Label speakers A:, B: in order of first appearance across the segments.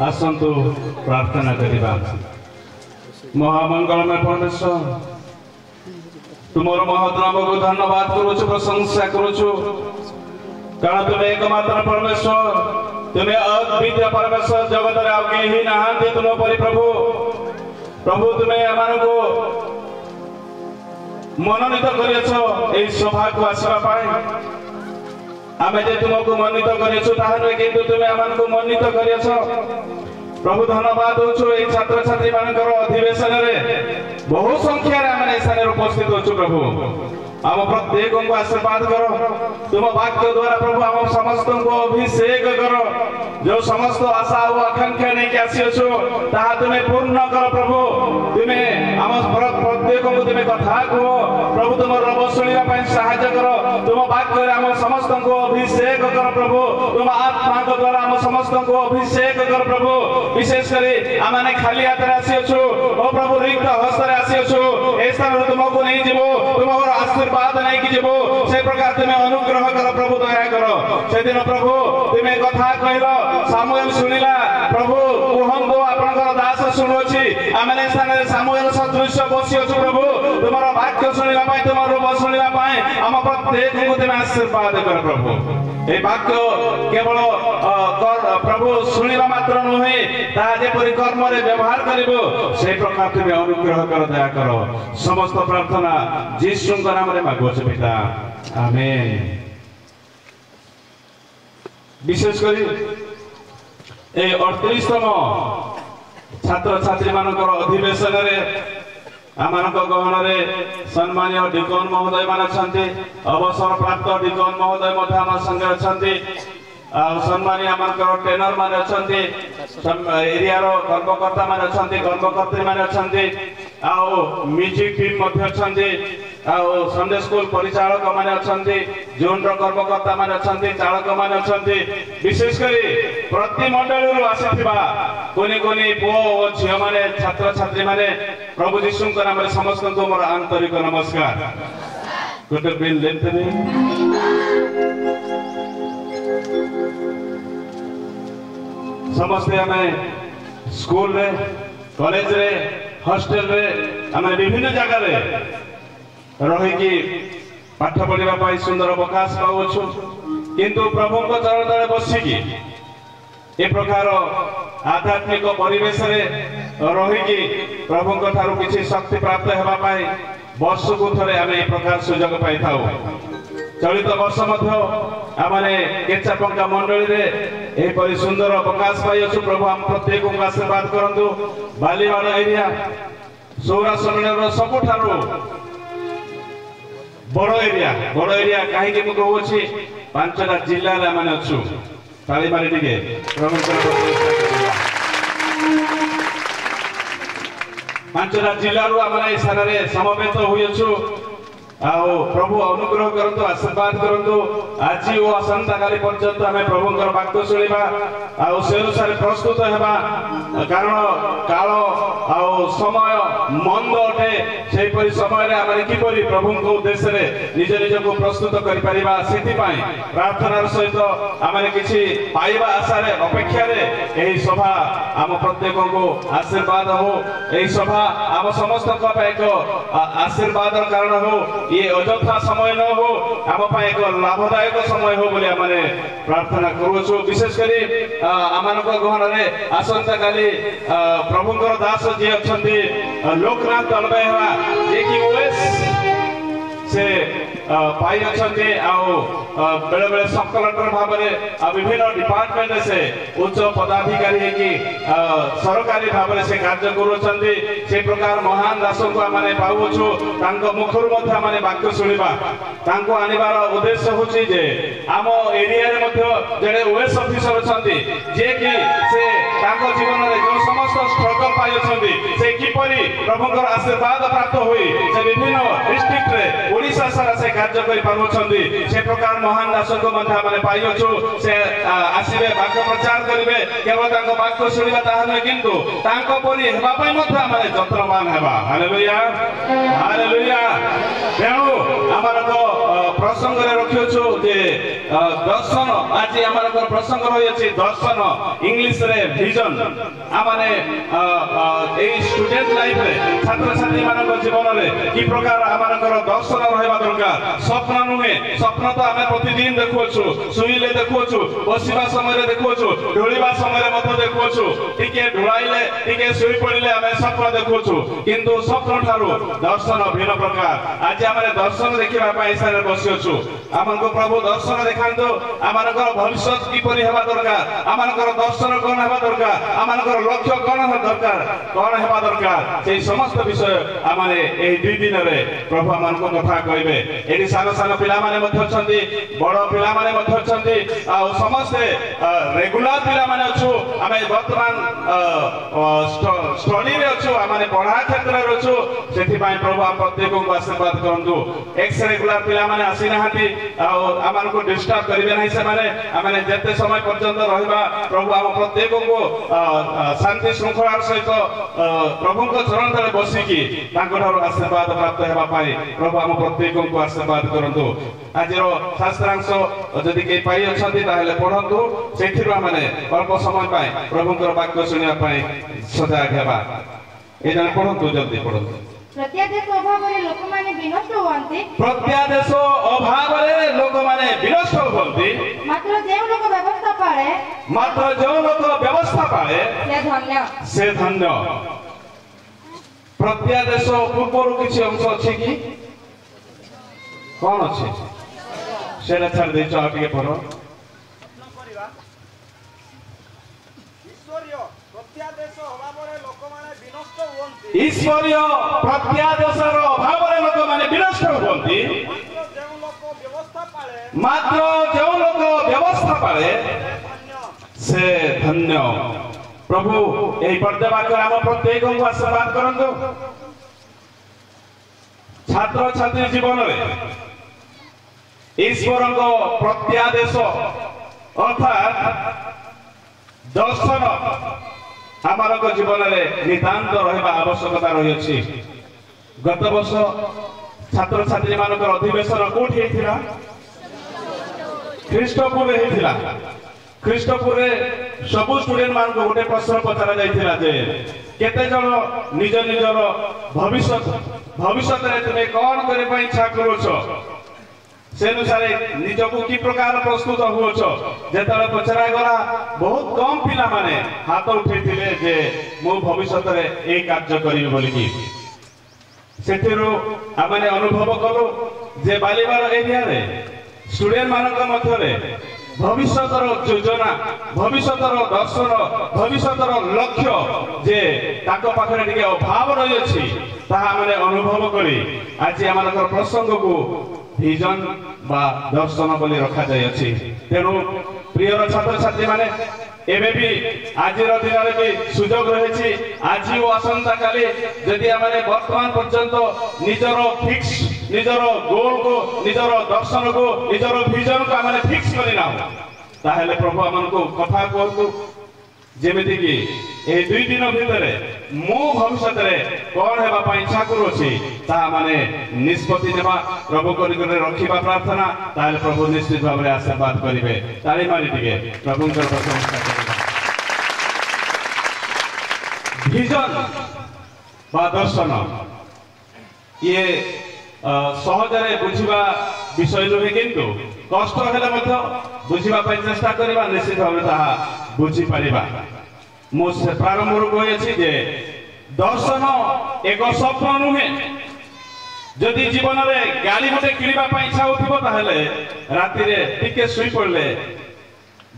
A: आसंतु प्रार्थना करिबा। महामंगलमय परमेश्वर तुमर महत नाम को धन्यवाद करूछु प्रशंसा करूछु कारण तुम एकमात्र परमेश्वर तुम्हें अद्वितीय परमेश्वर जगत रे आ केही नाहांती तुम परि प्रभु प्रभु तुम्हें आमान को मनोनीत करियछो एई सभा को आसीबा पाए आमे जे तुमको मनोनीत करियछो ताहारे किंतु तुम्हें आमान को मनोनीत करियछो प्रभु धन्यवाद होछु एई छात्र छात्री मानकर अधिवेशन रे बहु संख्या रे आमे स्थान उपस्थित होछु प्रभु आम प्रत्येक को आशीर्वाद करो तुम वाक्य द्वारा प्रभु आम समस्त को अभिषेक करो जो समस्त आशा और आकांक्षा नहीं आसीछो ताहा तुम्हें पूर्ण करो प्रभु तुम्हें आम प्रत्येक को तुम्हें कथा कहो प्रभु तुम रब सुनिबा पई सहायता करो तुम वाक्य रे आम समस्त को अभिषेक करो प्रभु तुम आत्मा को द्वारा आम समस्त को अभिषेक करो प्रभु विशेष करी आमाने खाली हाथ रे आसीछो ओ प्रभु रिक्त हस्त रे आसीछो ए स्थान तुमको नहीं जीवो तुमर आशीर्वाद नहीं कि जीवो से प्रकार तुम्हें अनुग्रह करो प्रभु दया करो से दिन प्रभु तुम्हें कथा कहलो सामुएल सुनिला प्रभु कुहंदो आपनकर दास सुनुछि आमे स्थान रे सामुएल सदृश बसियो प्रभु तुमर वाक्य सुनिला पाए तुमर रूप सुनिला पाए हम प्रत्येक को तुम्हें आशीर्वाद करो प्रभु ए वाक्य केवल प्रभु सुनिला मात्र नहे ता जेपरि कर्म रे व्यवहार करिवो से प्रकार तुम्हें अनुग्रह करो दया करो समस्त प्रार्थना यीशु के नाम रे मागुछ पिता आमेन। विशेष करी ए 38तम छात्र छात्री मानकर अधिवेशन रे आमानक गहन रे सम्मानीय डिकन महोदय मान छथि अवसर प्राप्त डिकन महोदय मध्य हम संगे अछथि सम्मानीय आमानकर ट्रेनर मान अछथि एरिया रो कर्मकर्ता मान अछथि कर्मकर्त्री मान अछथि आउ म्यूजिक टीम मध्य अछथि आउ संडे स्कूल परिचालक माने अछथि जोन रो कर्मकर्ता माने अछथि चालक माने अछथि विशेष करी प्रति मंडली रो आसीथिबा कोनी कोनी पो ओ झियो माने छात्र छात्री माने प्रभु यीशु के नाम रे समस्त को मोर आंतरिक नमस्कार गुड बिल लेंथनी समस्त हमें स्कूल रे कॉलेज रे हॉस्टल रे हमें विभिन्न जगह रे रही कि पाठ पढ़ा पाई सुंदर अवकाश पाऊछु किंतु प्रभु को चरण तले बसिकी ए प्रकार आध्यात्मिक परिवेश रे रही कि प्रभु को थारु किछि शक्ति प्राप्त हेबा पाई वर्ष को थरे आमे ए प्रकार सुयोग पाई थाउ चलित वर्ष मध्य आमाने केचापंका मंडली रे ए परि सुंदर अवकाश पाई अछु प्रभु हम प्रत्येक को आशीर्वाद करंतु बालीवाड़ा एरिया सौराष्ट्र सबुठारु बड़ एरिया कहीं के कहू अछि 5टा जिल्ला रे माने अछु ताली मारी दिगे प्रभु को 5टा जिल्ला रो आमाने सारे समवेत होई अछु आओ प्रभु अनुग्रह करंतु आशीर्वाद करंतु आज ओ असंता काली पर्यंत हमें प्रभुंकर वाक्य सुनिबा आओ से अनुसार प्रस्तुत हेबा कारण काल आओ समय मंद अटे से परि समय रे आमे कि परि प्रभुंको उद्देश्य रे निज निज को प्रस्तुत करि परिबा सेति पई प्रार्थनार सहित आमे किछि पाइबा आशा रे अपेक्षा रे एही सभा आम प्रत्येक को आशीर्वाद हो एही सभा आम समस्त को एक आशीर्वाद कारण हो ये अଯଥା समय न हो आम पाए एक लाभदायक समय हो बोली आमे प्रार्थना करूछु विशेष करी आमानक गहन रे आसंता काली प्रभुंकर दास जे अछंती लोकनाथ दलबेहरा जे कि ओएस से पाई अछंती आउ बेले बेले सब कलेक्टर भाव में विभिन्न डिपार्टमेंट से उच्च पदाधिकारी है कि सरकारी भाव में से कार्य करूछंती से प्रकार महान दास को माने पाउछु तांको मुखरु मध्य माने वाक्य सुनिबा तांको आनिबार उद्देश्य होची जे आम एरिया रे मध्य जड़े ओएस ऑफिसर अछंती जे कि से तांको जीवन रे जो समस्त स्ट्रगल पाई अछंती से किपरि प्रभुकर आशीर्वाद प्राप्त होई से विभिन्न डिस्ट्रिक्ट रे ओडिसा सारा से कार्य करि पारुछंती से प्रकार महान दास को मध्य माने पाई अछु से आसीबे वाक्य प्रचार करिवे केवल तांको वाक्य सुनिबा ताहा नै किंतु तांको परि हेबा पई मध्य माने जत्रमान हेबा हालेलुया हालेलुया तेणु आमार तो प्रसंग रे रखियो छु जे दर्शन आज आमार आमनकर प्रसंग रही दर्शन इंग्लिश रे विजन आमाने ए स्टूडेंट लाइफ रे छात्र छात्री मानक जीवन रे की प्रकार आमनकर दर्शन रहबा दरकार स्वप्न नुहे स्वप्न तो आमे प्रतिदिन देखुछु सुइले देखुछु बसिबा समय रे देखुछु ढोलिबा समय रे मत देखुछु टिके ढुलाइले टिके सुई पड़िले आमे स्वप्न देखुछु किंतु स्वप्न ठारू दर्शन भिन्न प्रकार आज आमे दर्शन देखिबा पई सारे बसिछु आमनको प्रभु दर्शन देखांतो आमनकर भविष्य किपरि हेबा दरकार आमनकर दर्शन कोन हेबा दरकार आमनकर लक्ष्य कोन हेबा दरकार कोन हेबा दरकार से समस्त विषय आमाने एही दुई दिन रे प्रभु आमनको कथा कहबे एडी सानो सानो पिला माने मध्य छथि बड़ पिला माने मध्य छथि आ समस्त रेगुलर पिला माने अछु आमे वर्तमान स्टडी रे अछु आमाने पढ़ा क्षेत्र रे अछु सेथि पय प्रभु आप प्रत्येक को आशीर्वाद करंतु एक्स रेगुलर पिला माने आसी नाहति आ आमनको डिस्टर्ब करिवे नै से माने आमे जते समय पर्यंत रहबा प्रभु आप प्रत्येक को शांति श्रृंखला सहित प्रभु को चरण तले बसी की तांकर आशीर्वाद प्राप्त हेबा पाई प्रभु हम प्रत्येक को आशीर्वाद करंतु आज रो शास्त्रांश जदि के पाई अछंती ताहेले पढंतु सेथिरो माने अल्प समय पाई प्रभु को वाक्य सुनिया पाई सजाग हेबा ए जन पढंतु जल्दी पढंतु
B: प्रत्यादेश अभाव रे लोक माने विनष्ट होवंती
A: प्रत्यादेश अभाव रे लोक माने विनष्ट होवंती
B: मात्र जे लोक व्यवस्था पाळे से
A: धन्य प्रत्यादेश पूर्व किछि अंश अछि कि कोन अछि सेला छाड़ दे छ आगे पढो ईश्वरीय प्रत्यादेशर अभाव रे लोक माने विनष्ट होवंती मात्र जो लोक व्यवस्था पाळे से धन्य प्रभु एही पर्दवाक्य आम प्रत्येक को आशीर्वाद करंतु छात्र छात्री जीवन रे ईश्वर को प्रत्यादेश अर्थात दर्शन आमरक जीवन में नितांत रहिबा आवश्यकता रही अछि गत वर्ष छात्र छात्री मानकर अधिवेशन कोठी हेतिला ख्रीष्टपुर हेतिला ख्रीष्टपुर रे सब स्टूडेंट मान को गोटे प्रश्न पचरा जाइथिला जे केते जण निज निजर भविष्य रे तुमे कोन करे पई इच्छा करोछो से अनुसार निजको की प्रकार प्रस्तुत होछ जेतले पचरा गला बहुत कम पिला माने हाथ उठैथिले जे मो भविष्य रे ए कार्य करिवे बोली की सेथिरो आमाने अनुभव करो जे बालीबार एरिया रे स्टूडेंट मानक मध्य रे भविष्यतर योजना भविष्यतर दर्शन भविष्यतर लक्ष्य जे ताको पाखरे टिके अभाव रही अछि ताहा माने अनुभव करी आज आमानकर प्रसंग को विजन बा दर्शन बोली रखा जाय अछि तेनु प्रिय छात्र छात्री माने एबे भी आजिर दिन रे भी सुयोग रहिछि आजि ओ आसंता काली जदि आमाने वर्तमान पर्यंत निजरो फिक्स निजरो गोल को निजरो दर्शन को निजरो विजन को आमाने फिक्स करिना ताहेले प्रभु आमन को कथा कहतु जेमिति कि ए दुई दिन भितरे मो भविष्य रे कोन हेबा पई इच्छा करूछि ता माने निष्पत्ति नेबा प्रभु करि रखिबा प्रार्थना ताले प्रभु निश्चित भाव रे आशीर्वाद करिवे ताली मारी टिके प्रभु कर प्रशंसा करिबा विजन बा दर्शन ये सहजरे बुझिबा विषय नुहे किंतु कष्ट हेले मध्य बुझिबा पई चेष्टा करिबा निश्चित भाव रे ताहा बुझी परिबा मो से प्रारंभ रो कहि अछि जे दर्शन एक स्वप्न नुहे जदि जीवन रे गाड़ी गोटे किनिबा पई इच्छा होथिबो ताहेले राति रे टिके सुई पड़ले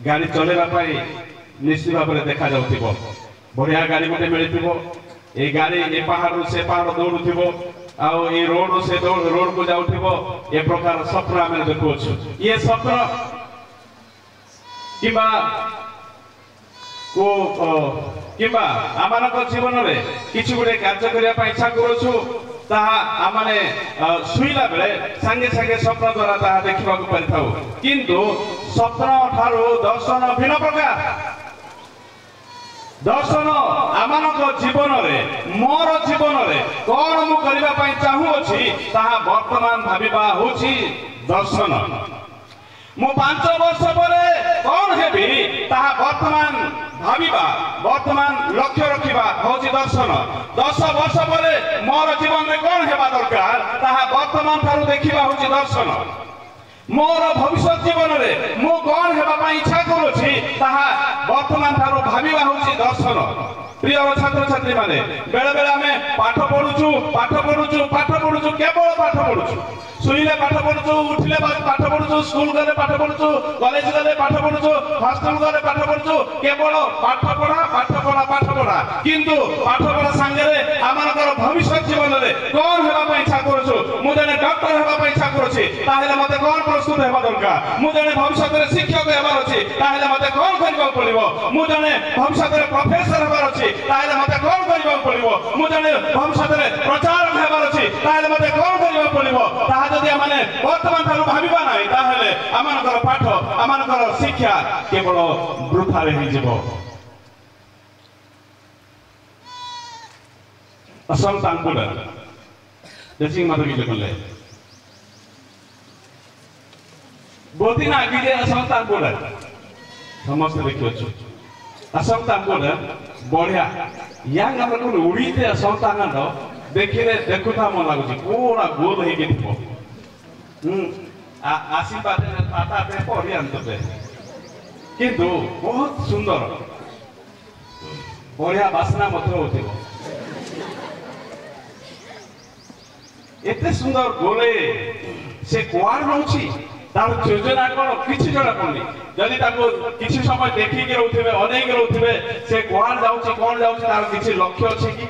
A: गाड़ी चलेबा पई निश्चित भाव रे देखा जाउथिबो बढ़िया गाड़ी गोटे मिलिथिबो ए गाड़ी ए पहाड़ से पहाड़ दौड़ुथिबो आउ ए रोड से रोड को जाउथिबो ए प्रकार स्वप्न आमे देखुछु ये स्वप्न किबा को किबा आमानक जीवन रे किछु गुडे कार्य करिया पई इच्छा करूछु ताहा आमाने सुइला बेले संगे संगे स्वप्न द्वारा ताहा देखिबा को परिथाउ किंतु स्वप्न ठारो दर्शन भिन्न प्रकार दर्शन आमानक जीवन रे मोर जीवन रे कोन मु करिबा पई चाहू अछि ताहा वर्तमान भाबिबा होछि दर्शन मु 5 वर्ष पर कौन हेबी ताहा वर्तमान भाविबा वर्तमान लक्ष्य रखिबा होची दर्शन 10 वर्ष पर मोर जीवन में कौन हेबा दरकार ताहा वर्तमान थारु देखिबा होची दर्शन मोर भविष्य जीवन में मु कौन हेबा पई इच्छा करूची ताहा वर्तमान थारु भाविबा होची दर्शन। प्रिय छात्र छात्री माने बेले बेले हमें पाठ पढुछु केवल पाठ पढुछु सुइले पाठ पढुछु उठिले पाठ पढुछु स्कूल गले पाठ पढुछु कॉलेज गले पाठ पढुछु हॉस्टल गले पाठ पढुछु केवल पाठ पढा किंतु पाठ पढा संगे रे हमनकर भविष्य जीवन रे कोन हेबा पई इच्छा करूछु मु जने डॉक्टर हेबा पई इच्छा करूछि ताहेले मते कोन प्रस्तुत हेबा दरकार मु जने भविष्य रे शिक्षक हेबार अछि ताहेले मते कोन करबा पड़िबो मु जने भविष्य रे प्रोफेसर हेबार अछि ताहेले मते कोन करबा पड़िबो मु जने भविष्य रे प्रचारक हेबार अछि ताहेले मते कोन करबा पड़िबो ताहा जदि आमाने वर्तमान थारु भाबिबा नाही ताहेले आमानकर पाठ आमानकर शिक्षा केवल वृथा रे हि जेबो। असम तांकुड़ देसिंग माता की जगले बोदिना गिजे असम तांकुड़ समस्त देखियो छु असम तांकुड़ बढ़िया यांग हमन उड़ीते असम तांगन देखिले देखुता मन लागुची पूरा गोल हे के दिपो आशीर्वाद पाता पे पढ़ी आनते किंतु बहुत सुंदर बढ़िया बासना मत होथिबो एते सुंदर गोले से कुआर रहउची तार योजना कोन किछि जणा पड़नी जदि ताको किछि समय देखि के रहउथिबे अनेक रहउथिबे से कुआर जाउची कोन जाउची तार किछि लक्ष्य अछि कि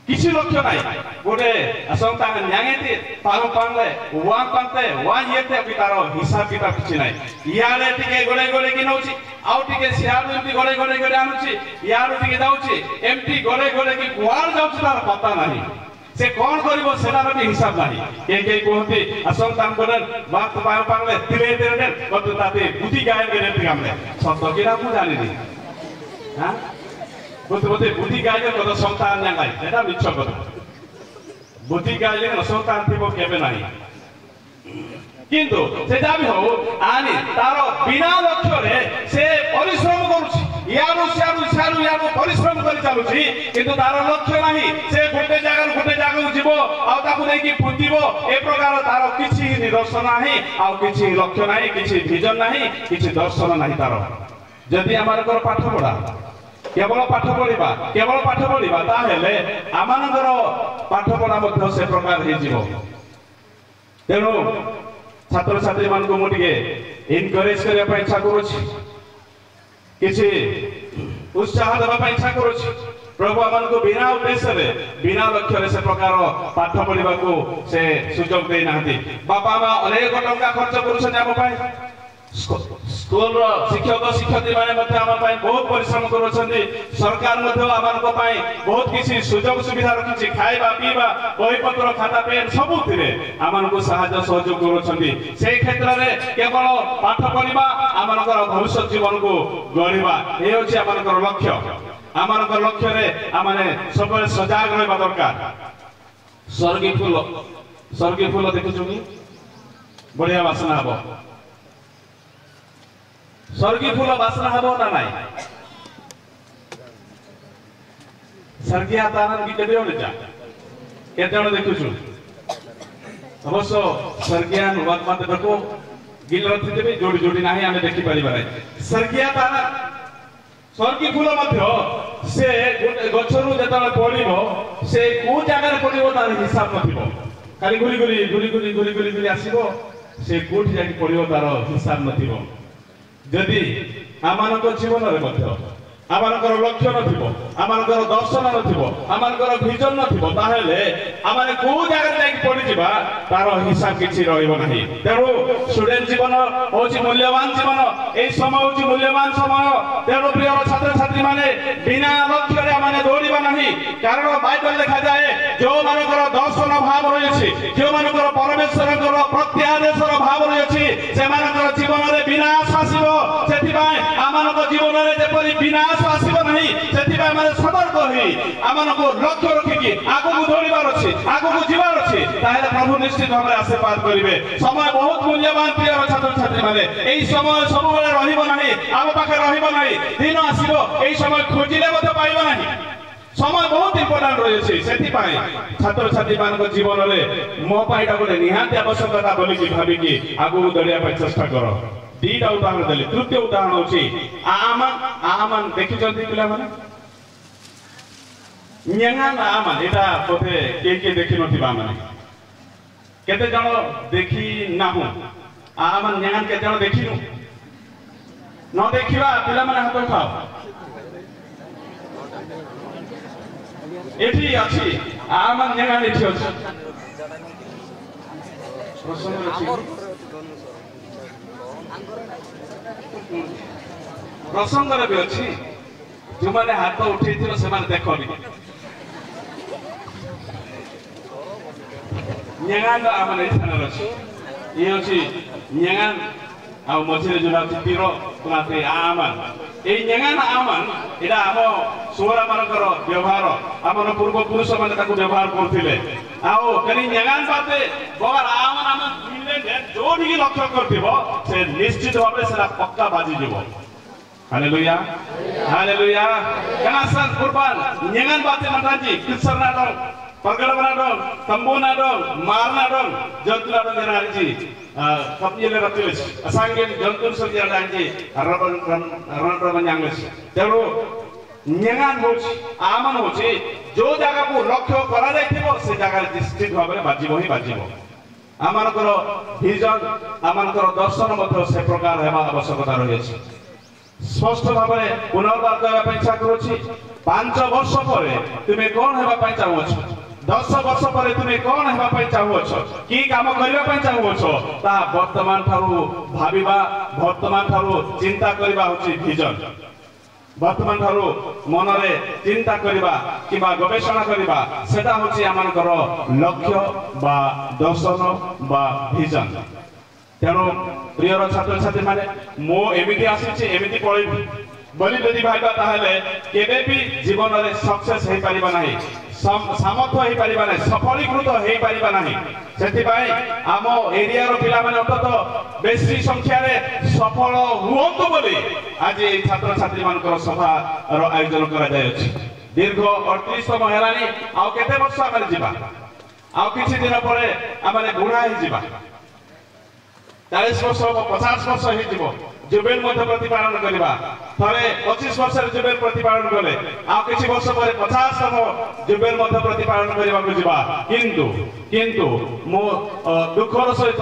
A: किछि लक्ष्य नाही गोटे असंता न्यायते पारो पांगले वान पांते वान येते अभी तारो हिसाब किताब किछि नाही याले टिके गोले गोले कि नउची आउ टिके सियार एमटी गोले गोले गोले आनुची यार टिके जाउची एमटी गोले गोले कि कुआर जाउची तार पता नाही से कौन करिवो सेनार भी हिसाब नाही के कहते असम काम करन बात पार पारले तिले तिले कत ताते बुद्धि गाय के रे हमले सब तो किरा मु जानि नी हां बोते बुद्धि गाय के कत संतान ना गाय एटा मिछ कत बुद्धि गाय के संतान थिबो केबे नाही किंतु सेटा भी हो आनी तारो बिना लक्ष्य रे से परिश्रम करूची यारू परिश्रम कर चालुची किंतु तार लक्ष्य नाही से गोटे जागा जीवो आ ताकु नै कि फुंदिबो ए प्रकार तार किछि निदर्शन नाही आ किछि लक्ष्य नाही किछि विजन नाही किछि दर्शन नाही तार जदि आमानकर पाठ पढा केवल पाठ पढिबा ताहेले आमानकर पाठ पढा मध्ये से प्रकार हे जीवो तेनु छात्र छात्री मान को मोटिके इनकरेज करिया पय इच्छा करूची किछि उत्साह देबा पय इच्छा करूची प्रभु आमान को बिना उद्देश्य रे बिना लक्ष्य रे से प्रकार पाठ पढिबा को से सुजोग दे नाहती बाबा मा अनेक टंका खर्च करूछन हम पय स्कूल रो शिक्षक शिक्षयित्री माने मध्ये हम पय बहुत परिश्रम करूछन्ती सरकार मध्ये आमान को पय बहुत किछि सुजोग सुविधा रखिछि खाइबा पीबा बही पत्र खाता पेन सब थिरे आमान को सहायता सहयोग करूछन्ती से क्षेत्र रे केवल पाठ पढिबा आमानकर भविष्य जीवन को गढिबा ए होछि आमानकर लक्ष्य आमानकर लक्ष्य रे आमाने सबले सजाग रहबा दरकार स्वर्गीय फूल देखुछु कि बढ़िया वासना हबो स्वर्गीय फूल वासना हबो ना नाही स्वर्गीय तारन की केबे होले जा केतेण देखुछु अवश्य स्वर्गीय अनुवाद मत देखो गिलरथि देबे जोडी जोडी नाही आमे देखि परिबा नाही स्वर्गीय तारन स्वर्गीय फूल मध्य से गछरु जेतले पडिबो से को जागा रे पडिबो तार हिसाब नथिबो खाली गुली आसीबो से कोठी जाकी पडिबो तार हिसाब नथिबो जदि आमानक जीवन रे मध्य आमानकर लक्ष्य नथिबो आमानकर दर्शन नथिबो आमानकर विजन नथिबो ताहेले आमाने को जागा जाकी पडि जिबा तार हिसाब किछि रहिबो नाही तेरो स्टूडेंट जीवन होछि मूल्यवान जीवन ए समय होछि मूल्यवान समय तेरो प्रिय छात्र छात्री माने बिना लक्ष्य रे माने दौड़िबा नाही कारण बाइबल लिखा जाए जो मानकर दर्शन भाव रहिछि जो मानकर परमेश्वरकर प्रत्यादेशर भाव रहिछि से मानकर जीवन रे विनाश आसीबो सेति भाई आमानक जीवन रे जेपरि विनाश आसीबो नाही सेति ସେଥିପାଇଁ ଆମେ ସତର୍କ ହୋଇ ଆମମାନଙ୍କୁ ଲକ୍ଷ୍ୟ ରଖିକି ଆଗକୁ ଦୌଡ଼ିବାର ଅଛି, ଆଗକୁ ଯିବାର ଅଛି, ତାହେଲେ ପ୍ରଭୁ ନିଶ୍ଚିତ ଭାବରେ ଆଶୀର୍ବାଦ କରିବେ। ସମୟ ବହୁତ ମୂଲ୍ୟବାନ ପ୍ରିୟ ଛାତ୍ରଛାତ୍ରୀ ମାନେ। ଏଇ ସମୟ ସବୁବେଳେ ରହିବ ନାହିଁ, ଆମ ପାଖରେ ରହିବ ନାହିଁ। ଦିନ ଆସିବ ଏଇ ସମୟ ଖୋଜିଲେ ମଧ୍ୟ ପାଇବ ନାହିଁ। ସମୟ ବହୁତ ଇମ୍ପୋର୍ଟାଣ୍ଟ ରହିଛି। ସେଥିପାଇଁ ଛାତ୍ରଛାତ୍ରୀ ମାନଙ୍କ ଜୀବନରେ ମୋ ପାଇଁ ଏଇଟା ଗୋଟେ ନିହାତି ଆବଶ୍ୟକତା ବୋଲିକି ଭାବିକି ଆଗକୁ ଦୌଡ଼ିବା ପାଇଁ ଚେଷ୍ଟା କର। ଦିଟା ଉଦାହରଣ ଦେଲି। ତୃତୀୟ ଉଦାହରଣ ହଉଛି ଆମାନ ଦେଖିଛନ୍ତି ପିଲାମାନେ? ଆମାନ ଏଇଟା ବୋଧେ କିଏ ଦେଖିନଥିବା ମାନେ କେତେ ଜଣ ଦେଖି ନାହୁଁ? ଆମାନ କେତେ ଜଣ ଦେଖିନୁ? ନ ଦେଖିବା ପିଲାମାନେ ହାତ ଉଠାଅ। ଏଠି ଅଛି ଆମାନ ଏଠି ଅଛି। ପ୍ରସଙ୍ଗରେ ବି ଅଛି। ଯେଉଁମାନେ ହାତ ଉଠେଇଥିଲ ସେମାନେ ଦେଖନି। ଆମର ଏଇ ସ୍ଥାନରେ ଅଛି। ଇଏ ଅଛି ଆଉ ମଝିରେ ଯୋଉଟା ଅଛି ତୀର ଆମାନ। ଏଇ ଆମାନ ଏଇଟା ଆମ ସୁହରା ମାନଙ୍କର ବ୍ୟବହାର। ଆମର ପୂର୍ବ ପୁରୁଷ ମାନେ ତାକୁ ବ୍ୟବହାର କରୁଥିଲେ। ଆଉ ଯୋଉଠିକି ଲକ୍ଷ୍ୟ କରିଥିବ ସେ ନିଶ୍ଚିତ ଭାବରେ ସେଟା ପକ୍କା ବାଜିଯିବ। हालेलुया हालेलुया कनासन कुर्बान nyangan batin mantaji kisar nadong pergala nadong tambu nadong mar nadong jontu nadong janaji kapnyele ratulis asangin jontu surja danji ran nyangles तेणु nyangan होछि आमन होछि जो जगह को लक्ष्य करा जायथिबो से जगह निश्चित भाबरे बाजिबो ही बाजिबो। आमानकर विजन आमानकर दर्शन मध्य से प्रकार हेबा आवश्यकता रहिछि। स्पष्ट भाव में पुनर्बार करने इच्छा करुछि। 5 वर्ष पर तुम्हें कौन होगा चाहूछ? 10 वर्ष पर तुम्हें कौन होगा चाहूछ? कि काम करने चाहूछ? ता वर्तमान ठारू भाविबा, वर्तमान ठारू चिंता करबा होछि विजन। वर्तमान ठारू मन रे चिंता करबा किबा गवेषणा करबा सेटा होछि आमानकर लक्ष्य बा दर्शन बा विजन। तेणु प्रिय छात्र छात्री माने मो एमिति आसीछि एमिति पळिबि बोली जदि भाइबा ताहेले केबे भी जीवन रे सक्सेस हे परिबा नाही, सामर्थ्य हे परिबा नाही, सफलीकृत हे परिबा नाही। सेति भाई आम एरिया रो पिला माने अंतत बेसी संख्या रे सफल हुअंतु बोली आज ए छात्र छात्री मानकर सभा रो आयोजन करा जाय अछि। दीर्घ 38तम हेलानी आ केते वर्ष आमे जिबा आ किछि दिन परे आमे बुढा हे जिबा 40 वर्ष 50 वर्ष हे जिवो जुबेल मध्य प्रतिपालन करबा थरे 25 वर्ष रे जुबेल प्रतिपालन कले आ किछि वर्ष परे 50 तम जुबेल मध्य प्रतिपालन करबा को जिबा। किंतु मो दुखर सहित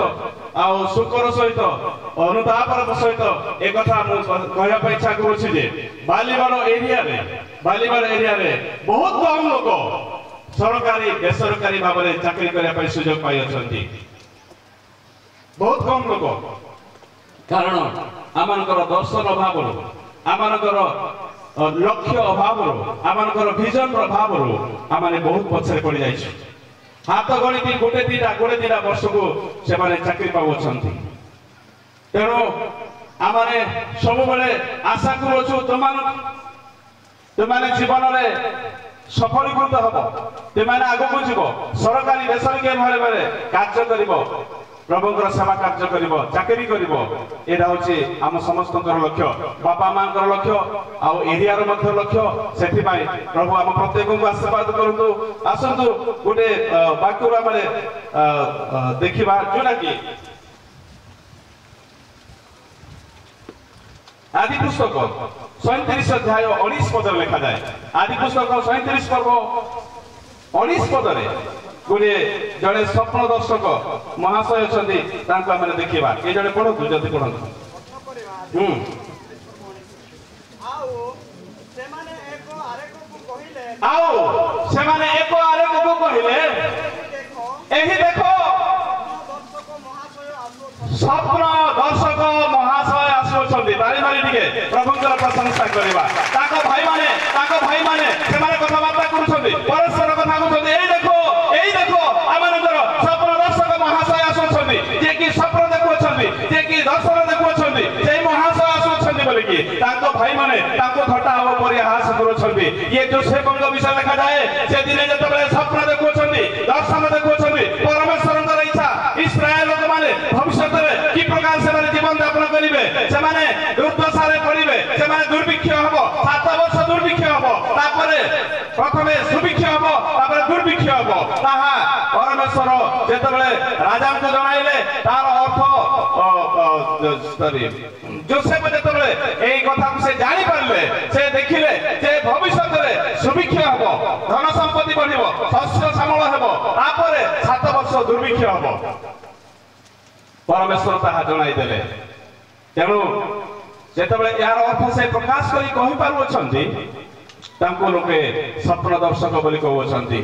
A: आ सुखर सहित अनुतापर सहित एक कथा मु कहया पे इच्छा करूछि जे बालीबाड़ एरिया रे बहुत कम लोक सरकारी बेसरकारी भाव में चाकरी करने पर सुजोग पाई अछंती। बहुत कम लोक कारण आमानकर दर्शन अभाव आमानकर लक्ष्य अभाव आमानकर विजन अभाव आमाने बहुत पछरे पड़ जाइछ। हाथ गणित गोटे दीटा वर्ष को से माने चाकरी पाउछंती। तेणु आमाने सब बेले आशा करूछु तुमाने जीवन में सफलीकृत हम तुमाने आगको जीव सरकारी बेसरकारी भाव में कार्य कर प्रभुंर सेवा कार्य कर चाकरी कर आम समस्त लक्ष्य बापा माँ लक्ष्य आउ एरियार लक्ष्य से प्रभु आम प्रत्येक को आशीर्वाद करूँ। आसतु गोटे वाक्य देखा जोटा कि आदि पुस्तक 37 अध्याय 19 पद लिखा जाए। आदि पुस्तक 37 पर्व 19 पद गोटे जड़े स्वप्न दर्शक महाशय अच्छा देखा ये जड़े पढ़ु जदि पढ़ु स्वप्न दर्शक महाशय आसुछंती ताली मारी टिके प्रभुंकर प्रशंसा करबा। ताको भाई माने सेमाने कथाबार्ता करूछंती परस्पर कथा कहउछंती एई देखो आमानकर स्वप्न दर्शक महाशय आसुछंती जे कि स्वप्न देखुछंती जे कि दर्शन देखुछंती सेई महाशय आसुछंती बोली कि ताको भाई माने ता ତାଙ୍କୁ ଥଟ୍ଟା ଓ ପରିହାସ କରୁଛନ୍ତି। ଇଏ ଯୋସେଫଙ୍କ ବିଷୟ ଲେଖାଯାଏ ସେ ଦିନେ ଯେତେବେଳେ ସ୍ୱପ୍ନ ଦେଖୁଛନ୍ତି ଦର୍ଶନ ଦେଖୁଛନ୍ତି ପରମେଶ୍ୱରଙ୍କର ଇଚ୍ଛା ଇସ୍ରାଏଲ ଲୋକମାନେ ଭବିଷ୍ୟତରେ କି ପ୍ରକାର ସେମାନେ ଜୀବନ ଯାପନ କରିବେ ସେମାନେ ଦୁର୍ଦ୍ଦଶାରେ ପଡ଼ିବେ ସେମାନେ ଦୁର୍ଭିକ୍ଷ ହବ 7 ବର୍ଷ ଦୁର୍ଭିକ୍ଷ ହବ ତାପରେ ପ୍ରଥମେ ସୁଭିକ୍ଷ ହବ ତାପରେ ଦୁର୍ଭିକ୍ଷ ହବ ତାହା ପରମେଶ୍ୱର ଯେତେବେଳେ ରାଜାଙ୍କୁ ଜଣାଇଲେ ତାର ଅର୍ଥ ଯୋସେଫ ଯେତେବେଳେ ଏଇ କଥାକୁ ସେ ଜାଣିପାରିଲେ ସେ ଦେଖିଲେ ଯେ ଭବିଷ୍ୟତରେ ସୁଭିକ୍ଷ ହବ ଧନ ସମ୍ପତ୍ତି ବଢିବ ଶସ୍ୟ ଶ୍ୟାମଳ ହେବ ତାପରେ 7 ବର୍ଷ ଦୁର୍ଭିକ୍ଷ ହବ ପରମେଶ୍ୱର ତାହା ଜଣାଇଦେଲେ। ତେଣୁ ଯେତେବେଳେ ଏହାର ଅର୍ଥ ସେ ପ୍ରକାଶ କରି କହିପାରୁଅଛନ୍ତି ତାଙ୍କୁ ଲୋକେ ସ୍ୱପ୍ନ ଦର୍ଶକ ବୋଲି କହୁଅଛନ୍ତି।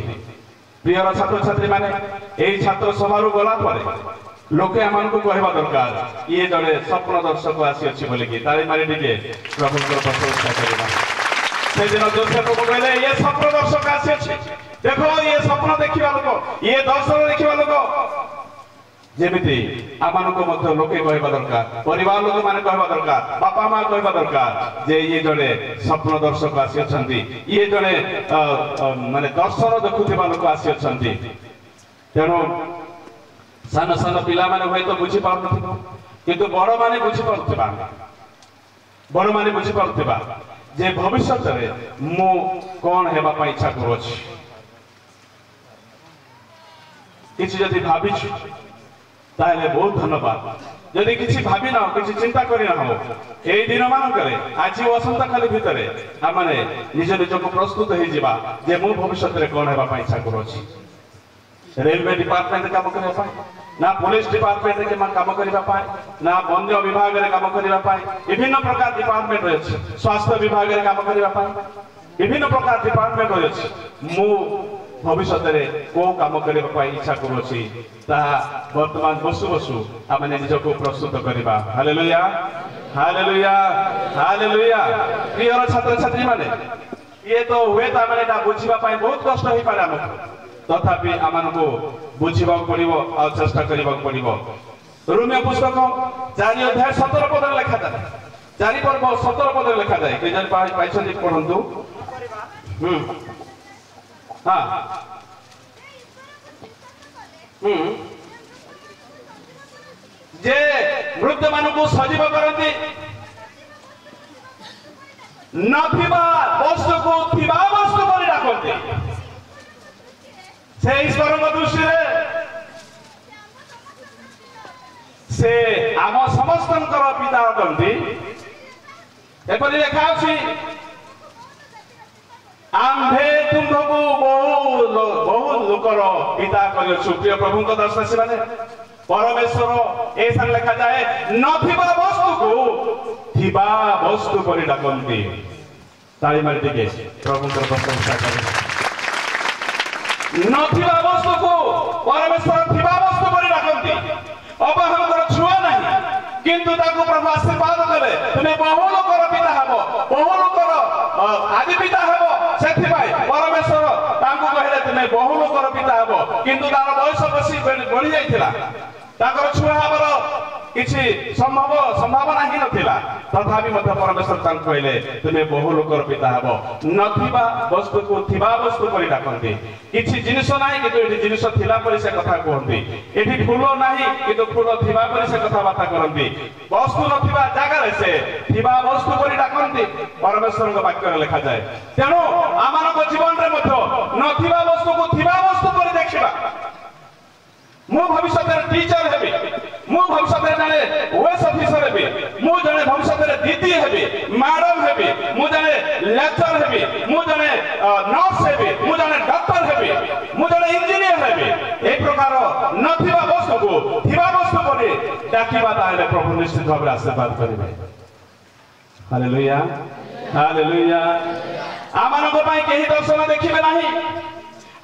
A: ପ୍ରିୟର ଛାତ୍ରଛାତ୍ରୀ ମାନେ ଏଇ ଛାତ୍ର ସଭାରୁ ଗଲା ପରେ ଲୋକେ ଆମକୁ କହିବା ଦରକାର ଇଏ ଜଣେ ସ୍ୱପ୍ନ ଦର୍ଶକ ଆସିଅଛି ବୋଲିକି ତାଳି ମାରି ଟିକେ ପ୍ରଭୁଙ୍କର ପ୍ରଶଂସା କରିବା। ସେଦିନ ଯୋସେଫକୁ କହିଲେ ଇଏ ସ୍ୱପ୍ନ ଦର୍ଶକ ଆସିଅଛି ଦେଖ ଇଏ ସ୍ୱପ୍ନ ଦେଖିବା ଲୋକ ଇଏ ଦର୍ଶନ ଦେଖିବା ଲୋକ ଯେମିତି ଆମମାନଙ୍କୁ ମଧ୍ୟ ଲୋକେ କହିବା ଦରକାର ପରିବାର ଲୋକମାନେ କହିବା ଦରକାର ବାପା ମା କହିବା ଦରକାର ଯେ ଇଏ ଜଣେ ସ୍ୱପ୍ନ ଦର୍ଶକ ଆସିଅଛନ୍ତି ଇଏ ଜଣେ ମାନେ ଦର୍ଶନ ଦେଖୁଥିବା ଲୋକ ଆସିଅଛନ୍ତି। ତେଣୁ ସାନ ସାନ ପିଲାମାନେ ହୁଏତ ବୁଝିପାରୁନଥିବ କିନ୍ତୁ ବଡ଼ମାନେ ବୁଝିପାରୁଥିବା ଯେ ଭବିଷ୍ୟତରେ ମୁଁ କଣ ହେବା ପାଇଁ ଇଚ୍ଛା କରୁଅଛି କିଛି ଯଦି ଭାବିଛୁ ତାହେଲେ ବହୁତ ଧନ୍ୟବାଦ। ଯଦି କିଛି ଭାବିନ କିଛି ଚିନ୍ତା କରିନାହ ଏଇ ଦିନ ମାନଙ୍କରେ ଆଜି ଓ ଆସନ୍ତାକାଲି ଭିତରେ ଆମେ ନିଜ ନିଜକୁ ପ୍ରସ୍ତୁତ ହେଇଯିବା ଯେ ମୁଁ ଭବିଷ୍ୟତରେ କଣ ହେବା ପାଇଁ ଇଚ୍ଛା କରୁଅଛି। ରେଲୱେ ଡିପାର୍ଟମେଣ୍ଟ କାମ କରିବା ପାଇଁ ନା ପୁଲିସ ଡିପାର୍ଟମେଣ୍ଟରେ କାମ କରିବା ପାଇଁ ନା ବନ୍ୟ ବିଭାଗରେ କାମ କରିବା ପାଇଁ ବିଭିନ୍ନ ପ୍ରକାର ଡିପାର୍ଟମେଣ୍ଟ ରହିଛି ସ୍ୱାସ୍ଥ୍ୟ ବିଭାଗରେ କାମ କରିବା ପାଇଁ ବିଭିନ୍ନ ପ୍ରକାର ଡିପାର୍ଟମେଣ୍ଟ ରହିଛି। ମୁଁ ଭବିଷ୍ୟତରେ କୋଉ କାମ କରିବା ପାଇଁ ଇଚ୍ଛା କରୁଅଛି ତାହା ବର୍ତ୍ତମାନ ବସୁ ବସୁ ଆମେ ନିଜକୁ ପ୍ରସ୍ତୁତ କରିବା। Hallelujah hallelujah hallelujah. ପ୍ରିୟର ଛାତ୍ରଛାତ୍ରୀ ମାନେ ଇଏ ତ ହୁଏତ ଆମେ ଏଟା ବୁଝିବା ପାଇଁ ବହୁତ କଷ୍ଟ ହେଇପାରେ ଆମକୁ ତଥାପି ଆମକୁ ବୁଝିବାକୁ ପଡିବ ଆଉ ଚେଷ୍ଟା କରିବାକୁ ପଡିବ। ରୋମିଓ ପୁସ୍ତକ 4 ଅଧ୍ୟାୟ 17 ପଦରେ ଲେଖାଯାଏ 4 ପର୍ବ 17 ପଦରେ ଲେଖାଯାଏ କି ଜାଣି ପାଇଛନ୍ତି ପଢନ୍ତୁ। ଯେ ମୃତ୍ୟୁ ମାନଙ୍କୁ ସଜୀବ କରନ୍ତି ନଥିବା ବସ୍ତୁକୁ ଥିବା ବସ୍ତୁ କରି ଡାକନ୍ତି। ସେ ଈଶ୍ୱରଙ୍କ ଦୃଷ୍ଟିରେ ସେ ଆମ ସମସ୍ତଙ୍କର ପିତା ଅଟନ୍ତି। ଏପରି ଲେଖା ଅଛି ଆମ୍ଭେ ତୁମ୍ଭକୁ ବହୁ ଲୋକର ପିତା କରିଅଛୁ। ପ୍ରିୟ ପ୍ରଭୁଙ୍କ ଦାସଦାସୀ ମାନେ ପରମେଶ୍ୱର ଏ ସାଙ୍ଗେ ଲେଖାଯାଏ ନଥିବା ବସ୍ତୁକୁ ଥିବା ବସ୍ତୁ କରି ଡାକନ୍ତି। ତାଳି ମାରି ଟିକେ ପ୍ରଭୁଙ୍କର ପ୍ରଶଂସା କରେ। ନଥିବା ବସ୍ତୁକୁ ପରମେଶ୍ୱର ଥିବା ବସ୍ତୁ କରି ଡାକନ୍ତି। ଅବ୍ରାହମଙ୍କର ଛୁଆ ନାହିଁ କିନ୍ତୁ ତାକୁ ପ୍ରଭୁ ଆଶୀର୍ବାଦ ଦେଲେ ତୁମେ ବହୁ ଲୋକର ପିତା ହେବ ବହୁ ଲୋକର ଆଦି ପିତା ହେବ। ସେଥିପାଇଁ ପରମେଶ୍ୱର ତାଙ୍କୁ କହିଲେ ତୁମେ ବହୁ ଲୋକର ପିତା ହେବ କିନ୍ତୁ ତାର ବୟସ ବେଶୀ ବଢି ଯାଇଥିଲା ତାଙ୍କର ଛୁଆ ହେବାର କିଛି ସମ୍ଭାବନା ହିଁ ନଥିଲା ତଥାପି ମଧ୍ୟ ପରମେଶ୍ୱର ତାଙ୍କୁ କହିଲେ ତୁମେ ବହୁ ଲୋକର ପିତା ହେବ। ନଥିବା ବସ୍ତୁକୁ ଥିବା ବସ୍ତୁ କରି ଡାକନ୍ତି। କିଛି ଜିନିଷ ନାହିଁ କିନ୍ତୁ ଏଠି ଜିନିଷ ଥିଲା ପରି ସେ କଥା କୁହନ୍ତି। ଏଠି ଫୁଲ ନାହିଁ କିନ୍ତୁ ଫୁଲ ଥିବା ପରି ସେ କଥାବାର୍ତ୍ତା କରନ୍ତି। ବସ୍ତୁ ନଥିବା ଜାଗାରେ ସେ ଥିବା ବସ୍ତୁ କରି ଡାକନ୍ତି ପରମେଶ୍ୱରଙ୍କ ବାକ୍ୟରେ ଲେଖାଯାଏ। ତେଣୁ ଆମମାନଙ୍କ ଜୀବନରେ ମଧ୍ୟ ନଥିବା ବସ୍ତୁକୁ ଥିବା ବସ୍ତୁ କରି ଦେଖିବା। ମୁଁ ଭବିଷ୍ୟତରେ ଟିଚର ହେବି ମୁଁ ଭବିଷ୍ୟତରେ ଜଣେ ଓଏସ୍ ଅଫିସର ହେବି ମୁଁ ଜଣେ ଭବିଷ୍ୟତରେ ଦିଦି ହେବି ମ୍ୟାଡମ ହେବି ମୁଁ ଜଣେ ଲେକ୍ଚର ହେବି ମୁଁ ଜଣେ ନର୍ସ ହେବି ମୁଁ ଜଣେ ଡକ୍ଟର ହେବି ମୁଁ ଜଣେ ଇଞ୍ଜିନିୟର ହେବି। এই ପ୍ରକାର ନଥିବା ବସ୍ତୁକୁ ଥିବା ବସ୍ତୁ କରି ଡାକିବା ତାହେଲେ ପ୍ରଭୁ ନିଶ୍ଚିତ ଭାବରେ ଆଶୀର୍ବାଦ କରିବେ। Hallelujah hallelujah. ଆମମାନଙ୍କ ପାଇଁ କେହି ଦର୍ଶନ ଦେଖିବେ ନାହିଁ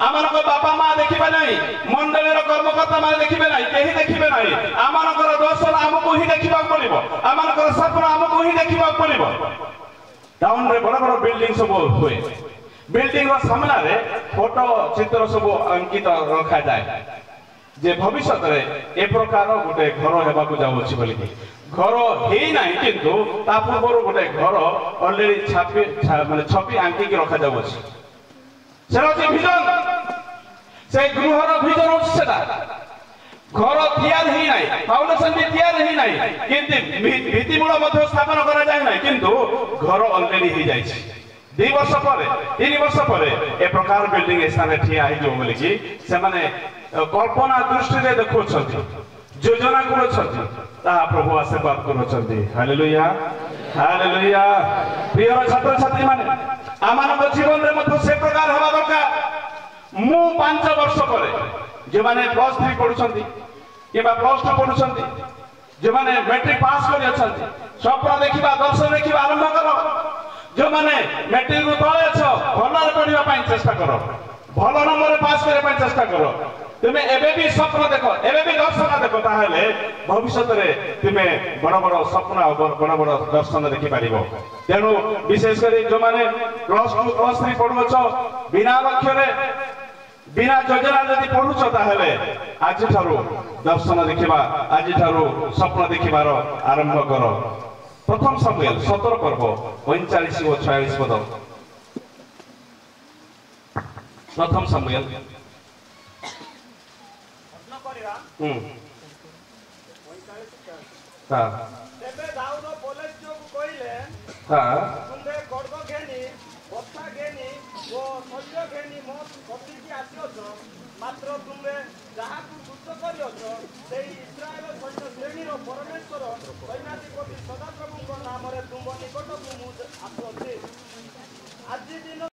A: ଆମମାନଙ୍କ ବାପା ମା ଦେଖିବେ ନାହିଁ ମଣ୍ଡଳୀର କର୍ମକର୍ତ୍ତା ମାନେ ଦେଖିବେ ନାହିଁ କେହି ଦେଖିବେ ନାହିଁ। ଆମମାନଙ୍କର ଦର୍ଶନ ଆମକୁ ହିଁ ଦେଖିବାକୁ ପଡିବ ଆମମାନଙ୍କର ସ୍ୱପ୍ନ ଆମକୁ ହିଁ ଦେଖିବାକୁ ପଡିବ। ଟାଉନରେ ବଡ ବଡ ବିଲ୍ଡିଂ ସବୁ ହୁଏ ବିଲ୍ଡିଂ ର ସାମ୍ନାରେ ଫଟୋ ଚିତ୍ର ସବୁ ଅଙ୍କିତ ରଖାଯାଏ। जे भविष्य ए प्रकार गोटे घर हेबाकू जाउछि बोली घर हेई नाही किंतु ता पूर्व गोटे घर ऑलरेडी माने छपी आंकी के रखा जाउछि सेरा जे विजन से गृहर विजन सेटा घर तैयार हेई नाही फाउंडेशन भी तैयार हेई नाही किंतु भित्तिमूल मध्ये स्थापन करा जाय नाही किंतु घर ऑलरेडी हेई जायछि 2 वर्ष पर 3 वर्ष पर ए प्रकार बिल्डिंग स्थान ठिया हे जो बोली कि से माने कल्पना दृष्टि रे देखो छथि योजना करो छथि ता प्रभु आशीर्वाद करो छथि हालेलुया हालेलुया प्रिय छात्र छात्री माने आमान जीवन रे मत से प्रकार हवा दरकार मु 5 वर्ष पर जे माने +3 पढुछंती किबा +2 पढुछंती जे माने मैट्रिक पास करि अछंती स्वप्न देखिबा दर्शन देखिबा आरंभ करो जो माने मैट्रिक रु तळे छ भलरे पढिबा पई चेष्टा करो भल नंबर पास करे पई चेष्टा करो तुमे एबे भी स्वप्न देखो एबे भी दर्शन देखो ताहले भविष्य रे तुमे बड़ बड़ स्वप्न बड़ बड़ दर्शन देखि पारिबो तेनु विशेष करी जो माने +2 +3 पढु छ बिना लक्ष्य रे बिना योजना यदि पढु छ ताहले आज थारु दर्शन देखिबा आज थारु स्वप्न देखिबार आरंभ करो प्रथम सामुएल 17 पर्व 39 और 46 पद प्रथम सामुएल हां
C: तेबे दाऊद पोलेस जो कइले
A: हां
C: तुमे गड़ग घेनी बत्ता घेनी ओ सल्य घेनी मो कतिकी आसियो छ मात्र तुमे जहा को दुष्ट करियो छ सेई इस्राएल सैन्य श्रेणी रो परमेश्वर सैन्याधिपति सदा प्रभु को नाम रे तुम निकट को मु आसो छी आज दिन